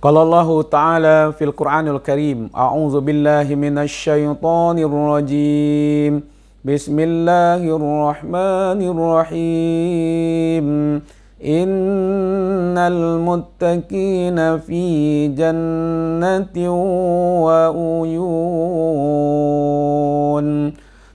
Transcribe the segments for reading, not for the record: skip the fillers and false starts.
Qala Allah Ta'ala fil Qur'anil Karim, A'udzu billahi minasy syaithanir rajim. Bismillahirrahmanirrahim. Innal muttaqina fi jannatin wa uyun.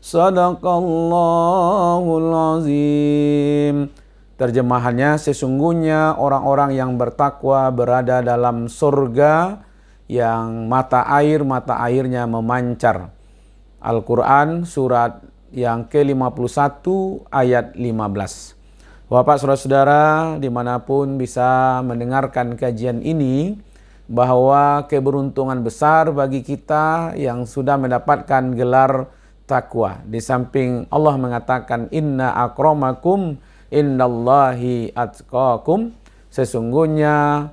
Sadaqallahul azim. Terjemahannya, sesungguhnya orang-orang yang bertakwa berada dalam surga yang mata airnya memancar. Al-Quran surat yang ke-51 ayat 15. Bapak saudara-saudara dimanapun bisa mendengarkan kajian ini, bahwa keberuntungan besar bagi kita yang sudah mendapatkan gelar takwa. Di samping Allah mengatakan inna akramakum innallahi atqakum, sesungguhnya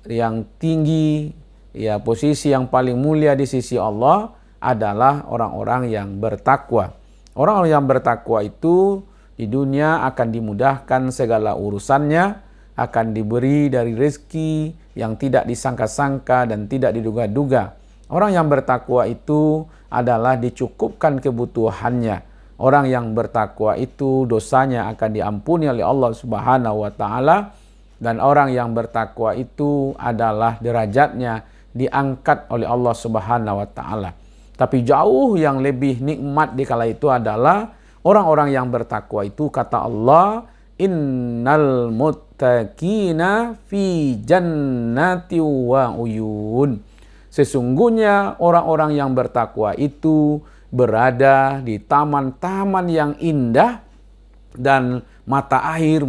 yang tinggi, ya posisi yang paling mulia di sisi Allah adalah orang-orang yang bertakwa. Orang-orang yang bertakwa itu di dunia akan dimudahkan segala urusannya, akan diberi dari rezeki yang tidak disangka-sangka dan tidak diduga-duga. Orang yang bertakwa itu adalah dicukupkan kebutuhannya. Orang yang bertakwa itu dosanya akan diampuni oleh Allah Subhanahu wa taala, dan orang yang bertakwa itu adalah derajatnya diangkat oleh Allah Subhanahu wa taala. Tapi jauh yang lebih nikmat di kala itu adalah orang-orang yang bertakwa itu, kata Allah, innal muttaqina fi jannati wa uyun. Sesungguhnya orang-orang yang bertakwa itu berada di taman-taman yang indah dan mata air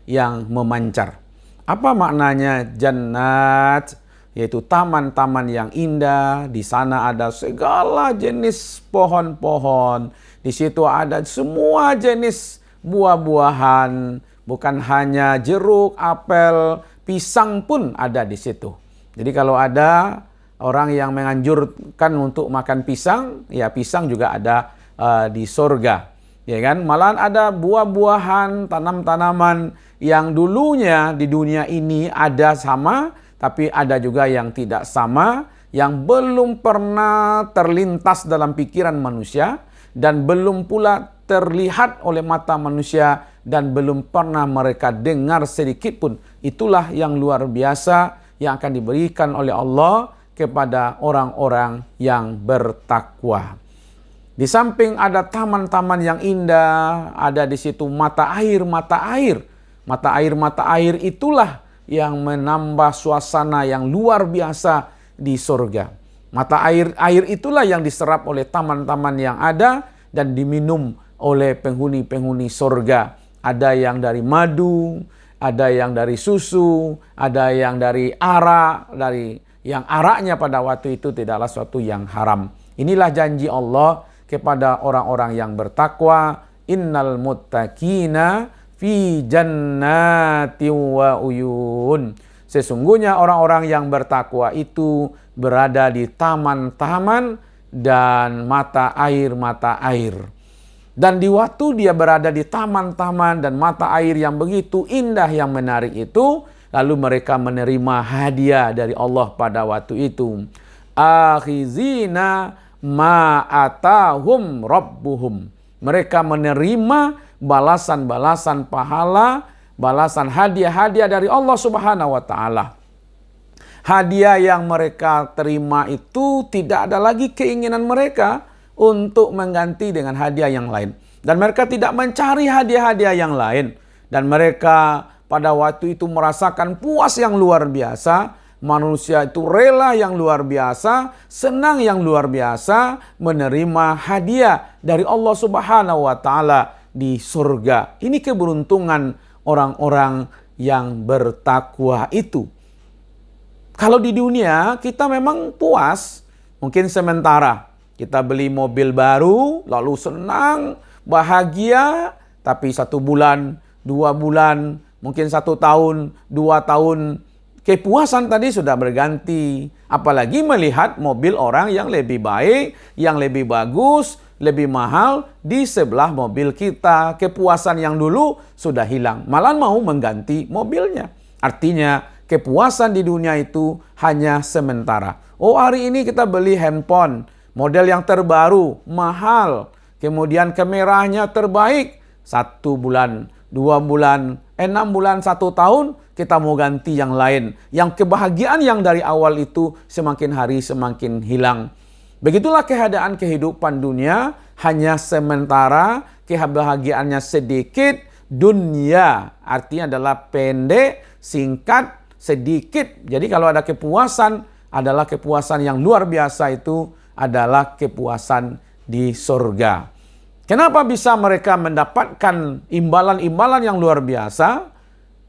yang memancar. Apa maknanya jannat? Yaitu taman-taman yang indah. Di sana ada segala jenis pohon-pohon. Di situ ada semua jenis buah-buahan. Bukan hanya jeruk, apel, pisang pun ada di situ. Jadi kalau ada orang yang menganjurkan untuk makan pisang, ya pisang juga ada di surga, ya kan? Malahan ada buah-buahan, tanam-tanaman yang dulunya di dunia ini ada sama, tapi ada juga yang tidak sama, yang belum pernah terlintas dalam pikiran manusia, dan belum pula terlihat oleh mata manusia, dan belum pernah mereka dengar sedikit pun. Itulah yang luar biasa yang akan diberikan oleh Allah kepada orang-orang yang bertakwa. Di samping ada taman-taman yang indah, ada di situ mata air. Mata air itulah yang menambah suasana yang luar biasa di surga. Mata air itulah yang diserap oleh taman-taman yang ada dan diminum oleh penghuni-penghuni surga. Ada yang dari madu, ada yang dari susu, ada yang dari arak, yang araknya pada waktu itu tidaklah suatu yang haram. Inilah janji Allah kepada orang-orang yang bertakwa. Innal muttaqina fi jannati wa uyun. Sesungguhnya orang-orang yang bertakwa itu berada di taman-taman dan mata air. Dan di waktu dia berada di taman-taman dan mata air yang begitu indah, yang menarik itu, lalu mereka menerima hadiah dari Allah pada waktu itu. Akhizina ma atahum rabbuhum. Mereka menerima balasan-balasan pahala, balasan hadiah-hadiah dari Allah Subhanahu wa taala. Hadiah yang mereka terima itu tidak ada lagi keinginan mereka untuk mengganti dengan hadiah yang lain. Dan mereka tidak mencari hadiah-hadiah yang lain. Dan mereka pada waktu itu merasakan puas yang luar biasa. Manusia itu rela yang luar biasa, senang yang luar biasa, menerima hadiah dari Allah Subhanahu wa taala di surga. Ini keberuntungan orang-orang yang bertakwa itu. Kalau di dunia kita memang puas, mungkin sementara. Kita beli mobil baru, lalu senang, bahagia, tapi 1 bulan, 2 bulan, mungkin 1 tahun, 2 tahun, kepuasan tadi sudah berganti. Apalagi melihat mobil orang yang lebih baik, yang lebih bagus, lebih mahal di sebelah mobil kita. Kepuasan yang dulu sudah hilang, malah mau mengganti mobilnya. Artinya kepuasan di dunia itu hanya sementara. Oh, hari ini kita beli handphone, model yang terbaru, mahal. Kemudian kameranya terbaik. 1 bulan, 2 bulan, 6 bulan, 1 tahun, kita mau ganti yang lain. Yang kebahagiaan yang dari awal itu semakin hari semakin hilang. Begitulah keadaan kehidupan dunia, hanya sementara, kebahagiaannya sedikit, dunia artinya adalah pendek, singkat, sedikit. Jadi kalau ada kepuasan, adalah kepuasan yang luar biasa, itu adalah kepuasan di surga. Kenapa bisa mereka mendapatkan imbalan-imbalan yang luar biasa,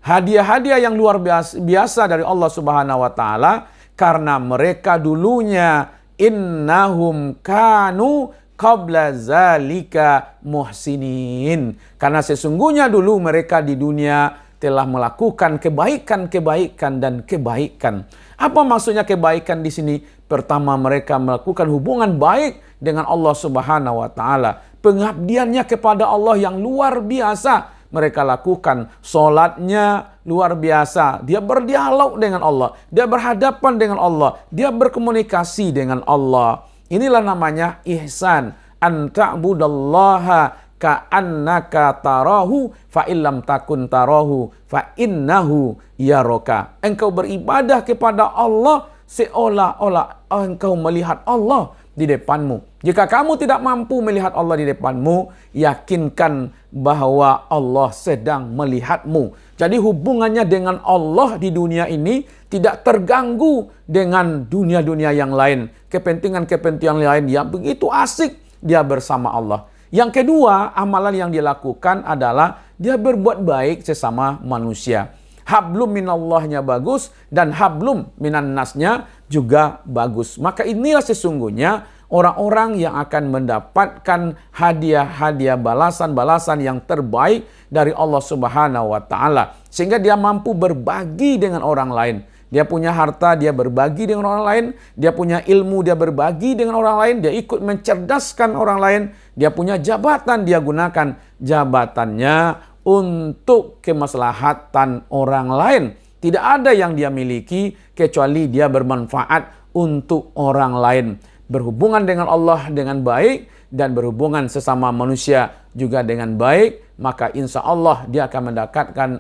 hadiah-hadiah yang luar biasa dari Allah Subhanahu wa taala? Karena mereka dulunya innahum kanu qabla zalika muhsinin. Karena sesungguhnya dulu mereka di dunia telah melakukan kebaikan-kebaikan dan kebaikan. Apa maksudnya kebaikan di sini? Pertama, mereka melakukan hubungan baik dengan Allah Subhanahu wa taala. Pengabdiannya kepada Allah yang luar biasa mereka lakukan. Salatnya luar biasa. Dia berdialog dengan Allah. Dia berhadapan dengan Allah. Dia berkomunikasi dengan Allah. Inilah namanya ihsan. An ta'budallaha ka'annaka tarahu fa illam takun tarahu fa innahu yaraka. Engkau beribadah kepada Allah seolah-olah engkau melihat Allah di depanmu. Jika kamu tidak mampu melihat Allah di depanmu, yakinkan bahwa Allah sedang melihatmu. Jadi hubungannya dengan Allah di dunia ini tidak terganggu dengan dunia-dunia yang lain. Kepentingan-kepentingan lain yang begitu asik dia bersama Allah. Yang kedua, amalan yang dia lakukan adalah dia berbuat baik sesama manusia. Hablum minallahnya bagus dan hablum minan nasnya juga bagus. Maka inilah sesungguhnya orang-orang yang akan mendapatkan hadiah-hadiah balasan-balasan yang terbaik dari Allah Subhanahu wa taala. Sehingga dia mampu berbagi dengan orang lain. Dia punya harta, dia berbagi dengan orang lain. Dia punya ilmu, dia berbagi dengan orang lain. Dia ikut mencerdaskan orang lain. Dia punya jabatan, dia gunakan jabatannya untuk kemaslahatan orang lain. Tidak ada yang dia miliki kecuali dia bermanfaat untuk orang lain. Berhubungan dengan Allah dengan baik dan berhubungan sesama manusia juga dengan baik, maka insya Allah dia akan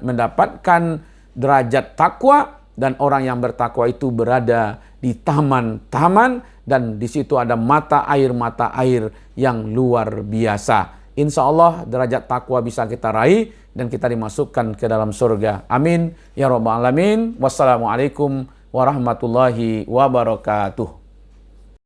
mendapatkan derajat takwa. Dan orang yang bertakwa itu berada di taman-taman dan di situ ada mata air yang luar biasa. Insya Allah derajat takwa bisa kita raih dan kita dimasukkan ke dalam surga. Amin ya rabbal alamin. Wassalamualaikum warahmatullahi wabarakatuh.